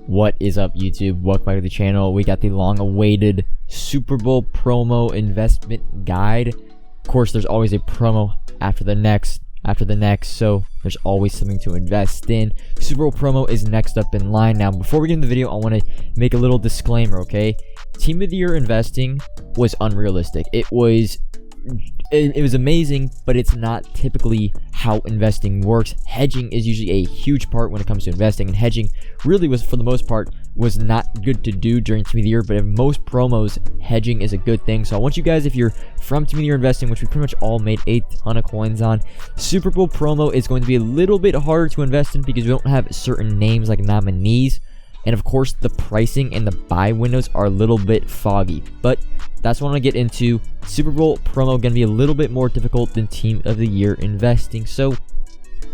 What is up, YouTube? Welcome back to the channel. We got the long-awaited Super Bowl promo investment guide. Of course, there's always a promo after the next, so there's always something to invest in. Super Bowl promo is next up in line. Now, before we get into the video, I want to make a little disclaimer, okay? Team of the Year investing was unrealistic. It was amazing, but it's not typically how investing works. Hedging is usually a huge part when it comes to investing, and hedging really was, for the most part, was not good to do during Team of the Year, but in most promos, hedging is a good thing. So I want you guys, if you're from Team of the Year investing, which we pretty much all made a ton of coins on, Super Bowl promo is going to be a little bit harder to invest in because we don't have certain names like nominees. And of course, the pricing and the buy windows are a little bit foggy. But that's what I want to get into. Super Bowl promo going to be a little bit more difficult than Team of the Year investing. So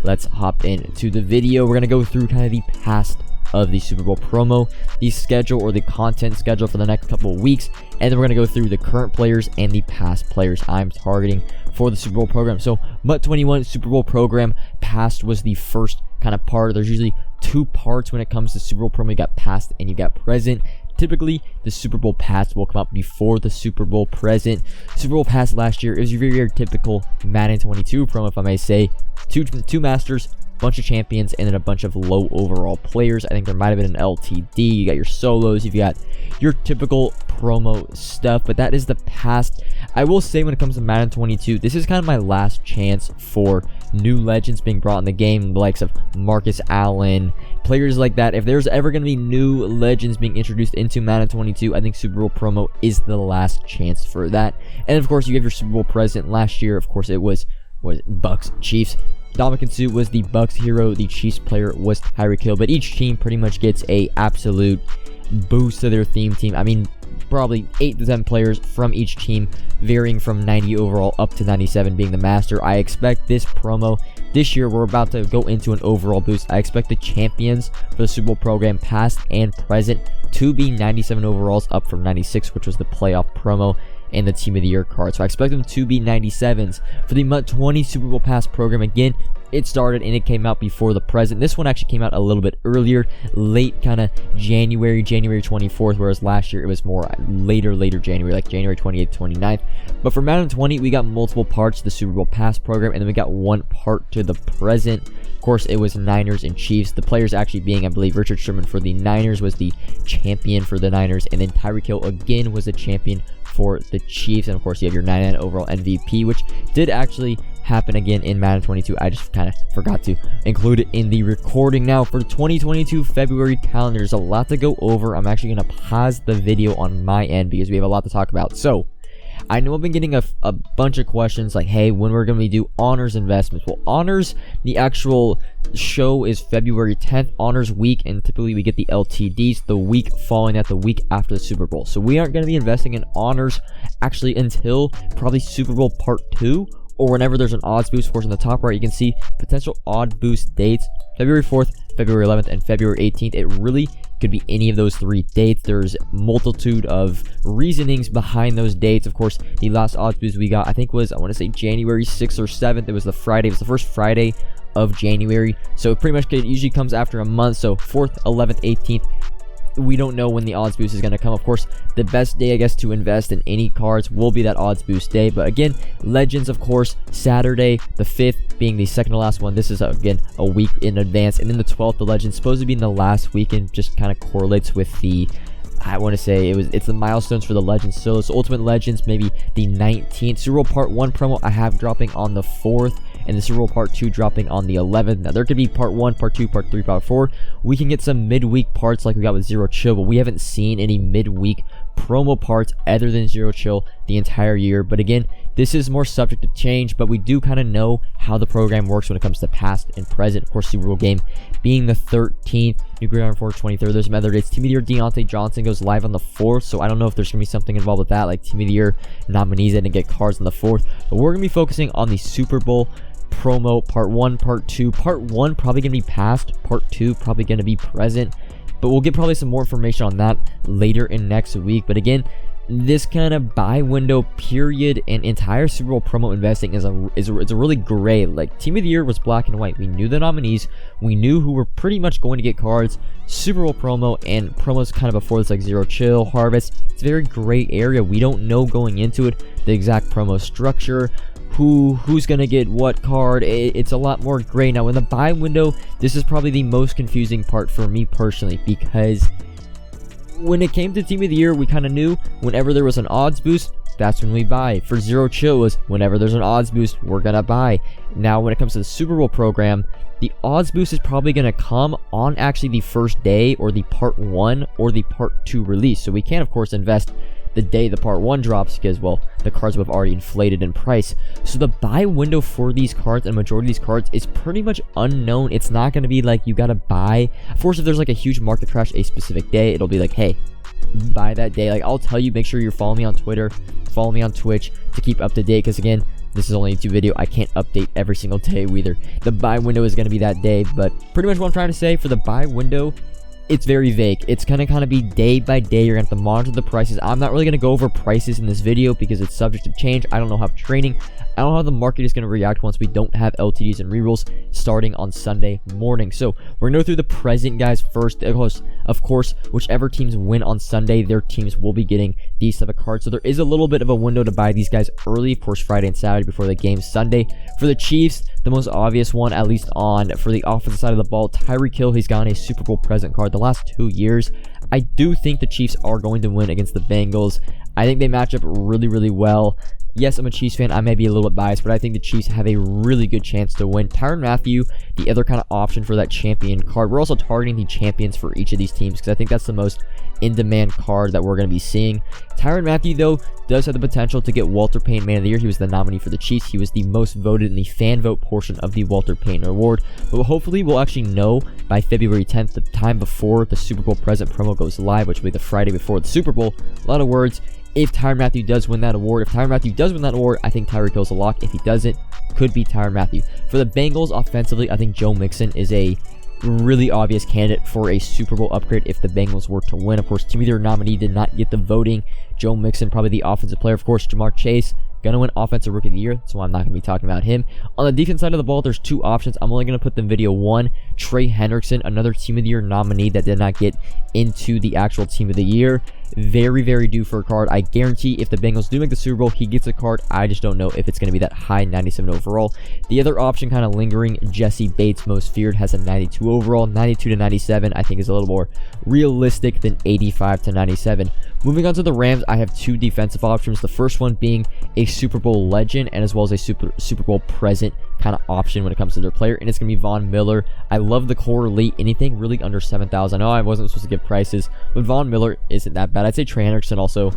let's hop into the video. We're going to go through kind of the past of the Super Bowl promo, the schedule or the content schedule for the next couple of weeks. And then we're going to go through the current players and the past players I'm targeting for the Super Bowl program. So MUT 21 Super Bowl program, past was the first kind of part. There's usually two parts when it comes to Super Bowl promo. You got past and you got present. Typically, the Super Bowl past will come out before the Super Bowl present. Super Bowl past last year, it was your very typical Madden 22 promo, if I may say. Two masters, bunch of champions, and then a bunch of low overall players. I think there might have been an LTD. You got your solos, you've got your typical promo stuff, but that is the past. I will say, when it comes to Madden 22, this is kind of my last chance for new legends being brought in the game, the likes of Marcus Allen, players like that. If there's ever going to be new legends being introduced into Madden 22, I think Super Bowl promo is the last chance for that. And of course, you have your Super Bowl present. Last year, of course, it was Bucks Chiefs. Dominican Sue was the Bucks hero, the Chiefs player was Tyreek Hill, but each team pretty much gets a absolute boost to their theme team. I mean, probably 8 to 10 players from each team, varying from 90 overall up to 97 being the master. I expect this promo this year, we're about to go into an overall boost. I expect the champions for the Super Bowl program, past and present, to be 97 overalls, up from 96, which was the playoff promo and the Team of the Year card. So I expect them to be 97s. For the MUT 20 Super Bowl Pass program, again, it started and it came out before the present. This one actually came out a little bit earlier, late kind of January 24th, whereas last year it was more later January, like January 28th, 29th. But for Madden 20, we got multiple parts to the Super Bowl Pass program, and then we got one part to the present. Of course, it was Niners and Chiefs. The players actually being, I believe, Richard Sherman for the Niners was the champion for the Niners, and then Tyreek Hill again was the champion for the Chiefs. And of course, you have your 99 overall MVP, which did actually happen again in Madden 22. I just kind of forgot to include it in the recording. Now, for the 2022 February calendar, there's a lot to go over. I'm actually going to pause the video on my end because we have a lot to talk about. So I know I've been getting a bunch of questions like, hey, when we're going to do honors investments. Well, honors, the actual show is February 10th, honors week, and typically we get the LTDs the week following that, the week after the Super Bowl. So we aren't going to be investing in honors actually until probably Super Bowl part 2, or whenever there's an odds boost. Of course, on the top right, you can see potential odd boost dates: February 4th, February 11th, and February 18th. It really could be any of those 3 dates. There's multitude of reasonings behind those dates. Of course, the last odds boost we got, I think, was, I want to say January 6th or 7th. It was the Friday. It was the first Friday of January. So pretty much it usually comes after a month. So 4th, 11th, 18th. We don't know when the odds boost is going to come. Of course, the best day, I guess, to invest in any cards will be that odds boost day. But again, Legends, of course, Saturday, the 5th being the second to last one. This is, again, a week in advance. And then the 12th, the Legends, supposed to be in the last weekend, just kind of correlates with the, I want to say, it's the milestones for the Legends. So it's Ultimate Legends, maybe the 19th. Super Bowl Part 1 promo I have dropping on the 4th. And the Super Bowl Part 2 dropping on the 11th. Now, there could be Part 1, Part 2, Part 3, Part 4. We can get some midweek parts like we got with Zero Chill, but we haven't seen any midweek promo parts other than Zero Chill the entire year. But again, this is more subject to change, but we do kind of know how the program works when it comes to past and present. Of course, Super Bowl game being the 13th, New Gridiron 4th, 23rd. There's some other dates. Team of the Year Deontay Johnson goes live on the 4th, so I don't know if there's going to be something involved with that, like Team of the Year nominees that didn't get cards on the 4th. But we're going to be focusing on the Super Bowl promo part 1, part 2. Part 1 probably going to be past, part 2 probably going to be present, but we'll get probably some more information on that later in next week. But again, this kind of buy window period and entire Super Bowl promo investing is a really gray. Like, team of the year was black and white. We knew the nominees, we knew who were pretty much going to get cards. Super Bowl promo and promos kind of before this, like Zero Chill, Harvest, it's a very gray area. We don't know going into it the exact promo structure, who's gonna get what card. It's a lot more gray. Now in the buy window, this is probably the most confusing part for me personally, because when it came to team of the year, we kind of knew whenever there was an odds boost, that's when we buy. For Zero Chill was whenever there's an odds boost, we're gonna buy. Now when it comes to the Super Bowl program, the odds boost is probably gonna come on actually the first day, or the part 1 or the part 2 release. So we can of course invest the day the part 1 drops, because, well, the cards will have already inflated in price. So the buy window for these cards, and majority of these cards, is pretty much unknown. It's not going to be like you got to buy. Of course, if there's like a huge market crash a specific day, it'll be like, hey, buy that day. Like, I'll tell you, make sure you're following me on Twitter, follow me on Twitch to keep up to date, because again, this is only a YouTube video. I can't update every single day either. The buy window is going to be that day, but pretty much what I'm trying to say for the buy window, it's very vague. It's gonna kind of be day by day. You're gonna have to monitor the prices. I'm not really gonna go over prices in this video because it's subject to change. I don't know how training, I don't know how the market is gonna react once we don't have LTDs and rerolls starting on Sunday morning. So we're gonna go through the present guys first. Of course, whichever teams win on Sunday, their teams will be getting these type of cards. So there is a little bit of a window to buy these guys early, of course, Friday and Saturday before the game Sunday. For the Chiefs, the most obvious one, at least for the offensive side of the ball, Tyreek Hill. He's gotten a Super Bowl present card the last 2 years. I do think the Chiefs are going to win against the Bengals. I think they match up really, really well. Yes, I'm a Chiefs fan. I may be a little bit biased, but I think the Chiefs have a really good chance to win. Tyrann Mathieu, the other kind of option for that champion card. We're also targeting the champions for each of these teams because I think that's the most in-demand card that we're going to be seeing. Tyrann Mathieu, though, does have the potential to get Walter Payton Man of the Year. He was the nominee for the Chiefs. He was the most voted in the fan vote portion of the Walter Payton Award. But hopefully we'll actually know by February 10th, the time before the Super Bowl present promo goes live, which will be the Friday before the Super Bowl. A lot of words. If Tyrann Mathieu does win that award, I think Tyreek Hill's a lock. If he doesn't, could be Tyrann Mathieu. For the Bengals offensively, I think Joe Mixon is a really obvious candidate for a Super Bowl upgrade if the Bengals were to win. Of course, team of the year nominee did not get the voting. Joe Mixon, probably the offensive player. Of course, Jamar Chase, gonna win Offensive Rookie of the Year. That's why I'm not gonna be talking about him. On the defense side of the ball, there's two options. I'm only gonna put them video one. Trey Hendrickson, another team of the year nominee that did not get into the actual team of the year. Very, very due for a card. I guarantee if the Bengals do make the Super Bowl, he gets a card. I just don't know if it's going to be that high 97 overall. The other option kind of lingering, Jesse Bates, most feared, has a 92 overall. 92 to 97 I think is a little more realistic than 85 to 97. Moving on to the Rams, I have two defensive options. The first one being a Super Bowl legend and as well as a Super Bowl present kind of option when it comes to their player, and it's going to be Von Miller. I love the core elite, anything really under 7,000. I know I wasn't supposed to give prices, but Von Miller isn't that bad. I'd say Trey Hendrickson also.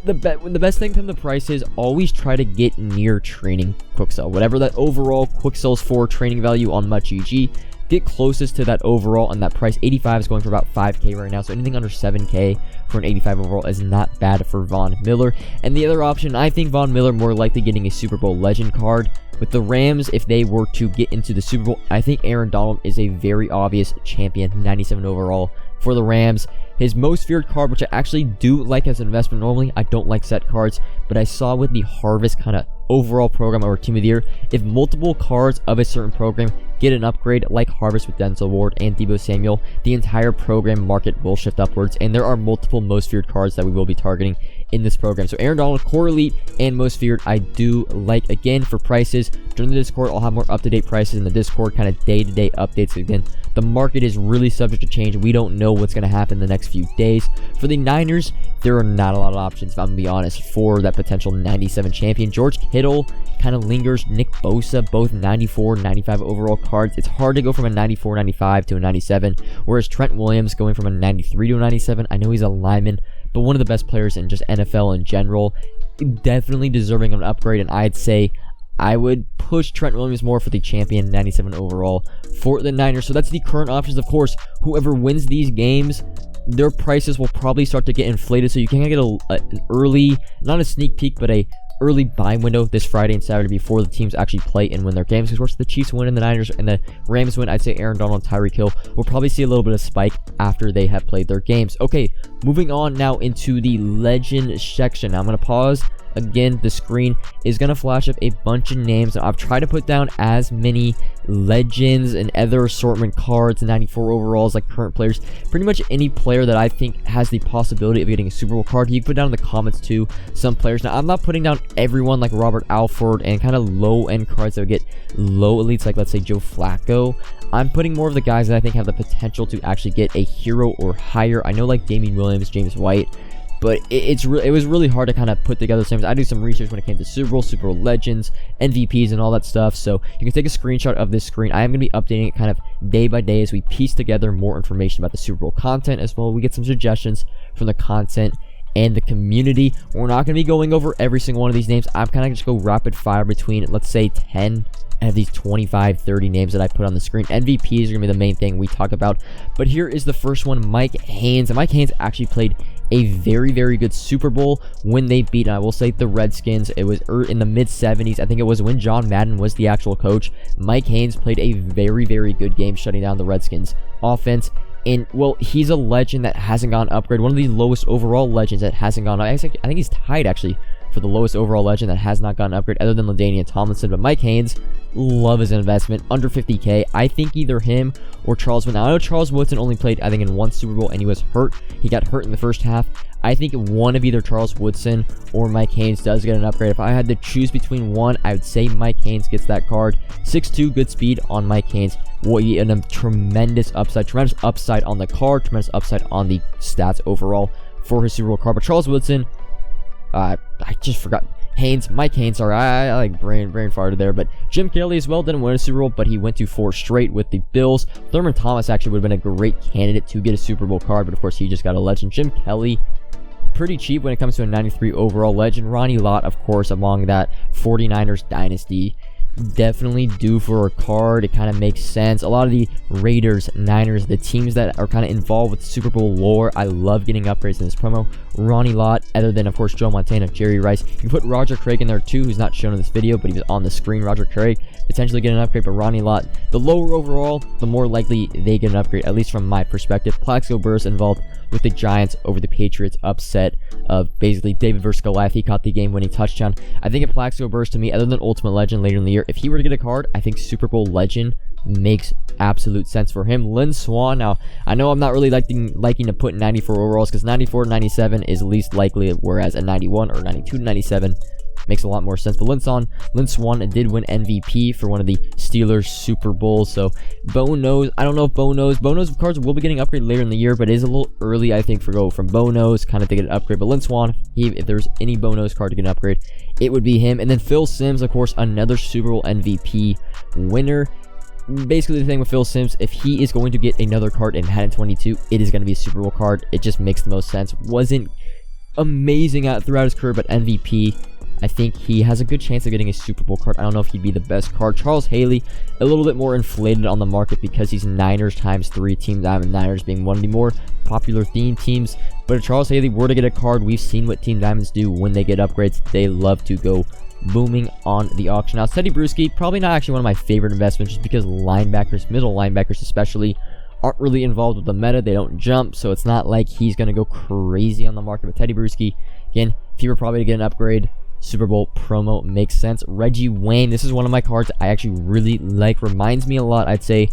The best thing from the price is always try to get near training quick sell. Whatever that overall quick sells for training value on MutGG, get closest to that overall, and that price 85 is going for about 5k right now, so anything under 7k for an 85 overall is not bad for Von Miller. And the other option, I think Von Miller more likely getting a Super Bowl legend card. With the Rams, if they were to get into the Super Bowl, I think Aaron Donald is a very obvious champion, 97 overall for the Rams. His most feared card, which I actually do like as an investment normally, I don't like set cards, but I saw with the Harvest kind of overall program or team of the year, if multiple cards of a certain program get an upgrade like Harvest with Denzel Ward and Deebo Samuel, the entire program market will shift upwards, and there are multiple most feared cards that we will be targeting in this program. So Aaron Donald, core elite, and most feared, I do like. Again, for prices, during the Discord, I'll have more up-to-date prices in the Discord, kind of day-to-day updates. Again, the market is really subject to change. We don't know what's going to happen in the next few days. For the Niners, there are not a lot of options, if I'm going to be honest, for that potential 97 champion. George Kittle kind of lingers. Nick Bosa, both 94, 95 overall cards. It's hard to go from a 94, 95 to a 97, whereas Trent Williams going from a 93 to a 97. I know he's a lineman, but one of the best players in just NFL in general. Definitely deserving of an upgrade, and I'd say I would push Trent Williams more for the champion 97 overall for the Niners. So that's the current options. Of course, whoever wins these games, their prices will probably start to get inflated, so you can get an early, not a sneak peek, but a early buy window this Friday and Saturday before the teams actually play and win their games. Because once the Chiefs win and the Niners and the Rams win, I'd say Aaron Donald and Tyreek Hill will probably see a little bit of spike after they have played their games. Okay, moving on now into the legend section. Now I'm going to pause. Again, the screen is going to flash up a bunch of names. I've tried to put down as many legends and other assortment cards, 94 overalls, like current players. Pretty much any player that I think has the possibility of getting a Super Bowl card. You can put down in the comments too some players. Now, I'm not putting down everyone like Robert Alford and kind of low-end cards that would get low elites, like let's say Joe Flacco. I'm putting more of the guys that I think have the potential to actually get a hero or higher. I know like Damian Williams, James White, but it was really hard to kind of put together some. I do some research when it came to Super Bowl legends, MVPs, and all that stuff. So you can take a screenshot of this screen. I am going to be updating it kind of day by day as we piece together more information about the Super Bowl content, as well. We get some suggestions from the content and the community. We're not going to be going over every single one of these names. I'm kind of just go rapid fire between, let's say, 10 out of these 25, 30 names that I put on the screen. MVPs are going to be the main thing we talk about. But here is the first one, Mike Haynes. And Mike Haynes actually played a very, very good Super Bowl when they beat, I will say, the Redskins. It was in the mid-70s. I think it was when John Madden was the actual coach. Mike Haynes played a very, very good game shutting down the Redskins offense. And, well, he's a legend that hasn't gone upgrade. One of the lowest overall legends that hasn't gone up. I think he's tied, actually, for the lowest overall legend that has not gotten upgrade other than LaDainian Tomlinson. But Mike Haynes, love his investment, under 50K. I think either him or Charles Woodson. Now, I know Charles Woodson only played, I think, in one Super Bowl, and he was hurt. He got hurt in the first half. I think one of either Charles Woodson or Mike Haynes does get an upgrade. If I had to choose between one, I would say Mike Haynes gets that card. 6'2", good speed on Mike Haynes. A tremendous upside on the card, tremendous upside on the stats overall for his Super Bowl card. But Charles Woodson, I just forgot. Mike Haynes, sorry, I like brain farted there, but Jim Kelly as well didn't win a Super Bowl, but he went to 4 straight with the Bills. Thurman Thomas actually would have been a great candidate to get a Super Bowl card, but of course he just got a legend. Jim Kelly, pretty cheap when it comes to a 93 overall legend. Ronnie Lott, of course, among that 49ers dynasty. Definitely due for a card. It kind of makes sense. A lot of the Raiders, Niners, the teams that are kind of involved with Super Bowl lore, I love getting upgrades in this promo. Ronnie Lott, other than, of course, Joe Montana, Jerry Rice. You can put Roger Craig in there too, who's not shown in this video, but he was on the screen. Roger Craig potentially get an upgrade, but Ronnie Lott, the lower overall, the more likely they get an upgrade, at least from my perspective. Plaxico Burress involved with the Giants over the Patriots upset of basically David versus Goliath. He caught the game-winning touchdown. I think if Plaxico Burress, to me, other than Ultimate Legend later in the year, if he were to get a card, I think Super Bowl Legend makes absolute sense for him. Lynn Swann, now, I know I'm not really liking to put 94 overalls because 94 to 97 is least likely, whereas a 91 or 92 to 97 makes a lot more sense. But Lynn Swann did win MVP for one of the Steelers Super Bowls. So Bo knows. I don't know if Bo knows. Bo knows cards will be getting upgraded later in the year, but it is a little early, I think, for from Bo knows kind of to get an upgrade. But Lynn Swann, if there's any Bo knows card to get an upgrade, it would be him. And then Phil Simms, of course, another Super Bowl MVP winner. Basically, the thing with Phil Simms, if he is going to get another card in Madden 22, it is going to be a Super Bowl card. It just makes the most sense. Wasn't amazing throughout his career, but MVP. I think he has a good chance of getting a Super Bowl card. I don't know if he'd be the best card. Charles Haley, a little bit more inflated on the market because he's Niners ×3, Team Diamond Niners being one of the more popular theme teams. But if Charles Haley were to get a card, we've seen what Team Diamonds do when they get upgrades. They love to go booming on the auction. Now, Teddy Bruschi, probably not actually one of my favorite investments just because linebackers, middle linebackers especially, aren't really involved with the meta. They don't jump, so it's not like he's going to go crazy on the market. But Teddy Bruschi, again, if he were probably to get an upgrade, Super Bowl promo makes sense. Reggie Wayne, this is one of my cards I actually really like. Reminds me a lot, I'd say,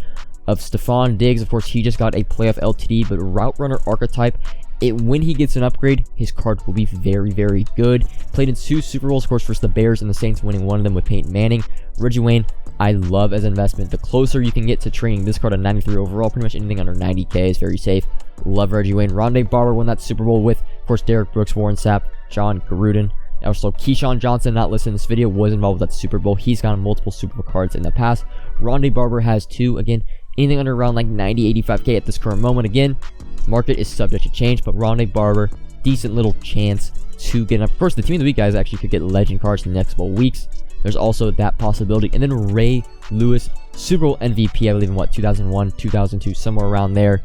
of Stephon Diggs. Of course, he just got a playoff LTD, but route runner archetype. When he gets an upgrade, his card will be very, very good. Played in 2 Super Bowls, of course, versus the Bears and the Saints, winning one of them with Peyton Manning. Reggie Wayne, I love as an investment. The closer you can get to trading this card at 93 overall, pretty much anything under 90K is very safe. Love Reggie Wayne. Rondé Barber won that Super Bowl with, of course, Derek Brooks, Warren Sapp, John Gruden. Also, Keyshawn Johnson, not listed in this video, was involved with that Super Bowl. He's gotten multiple Super Bowl cards in the past. Rondé Barber has 2. Again, anything under around like 90, 85K at this current moment. Again, market is subject to change, but Rondé Barber, decent little chance to get up. Of course, the Team of the Week guys actually could get legend cards in the next couple weeks. There's also that possibility. And then Ray Lewis, Super Bowl MVP, I believe in 2001, 2002, somewhere around there.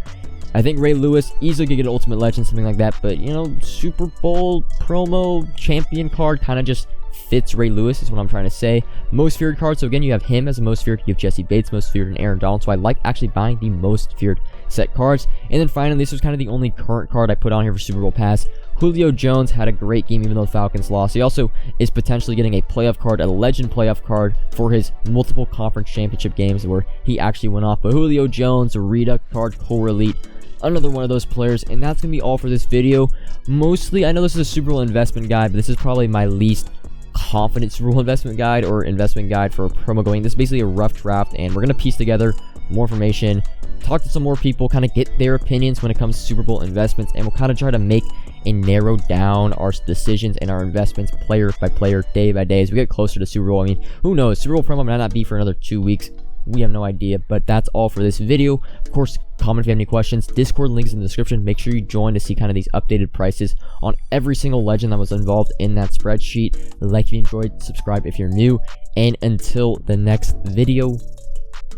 I think Ray Lewis easily could get an Ultimate Legend, something like that. But, you know, Super Bowl promo champion card kind of just fits Ray Lewis is what I'm trying to say. Most feared card. So again, you have him as a most feared. You have Jesse Bates most feared and Aaron Donald. So I like actually buying the most feared set cards. And then finally, this was kind of the only current card I put on here for Super Bowl Pass. Julio Jones had a great game even though the Falcons lost. He also is potentially getting a playoff card, a legend playoff card for his multiple conference championship games where he actually went off. But Julio Jones, a Reduct card, core elite, another one of those players. And that's going to be all for this video. Mostly, I know this is a Super Bowl investment guide, but this is probably my least confident Super Bowl investment guide or investment guide for a promo going. This is basically a rough draft, and we're going to piece together more information, talk to some more people, kind of get their opinions when it comes to Super Bowl investments, and we'll kind of try to make and narrow down our decisions and our investments player by player, day by day as we get closer to Super Bowl. I mean, who knows? Super Bowl promo might not be for another 2 weeks. We have no idea, but that's all for this video. Of course, comment if you have any questions. Discord links in the description. Make sure you join to see kind of these updated prices on every single legend that was involved in that spreadsheet. Like if you enjoyed, subscribe if you're new, and until the next video,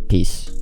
peace.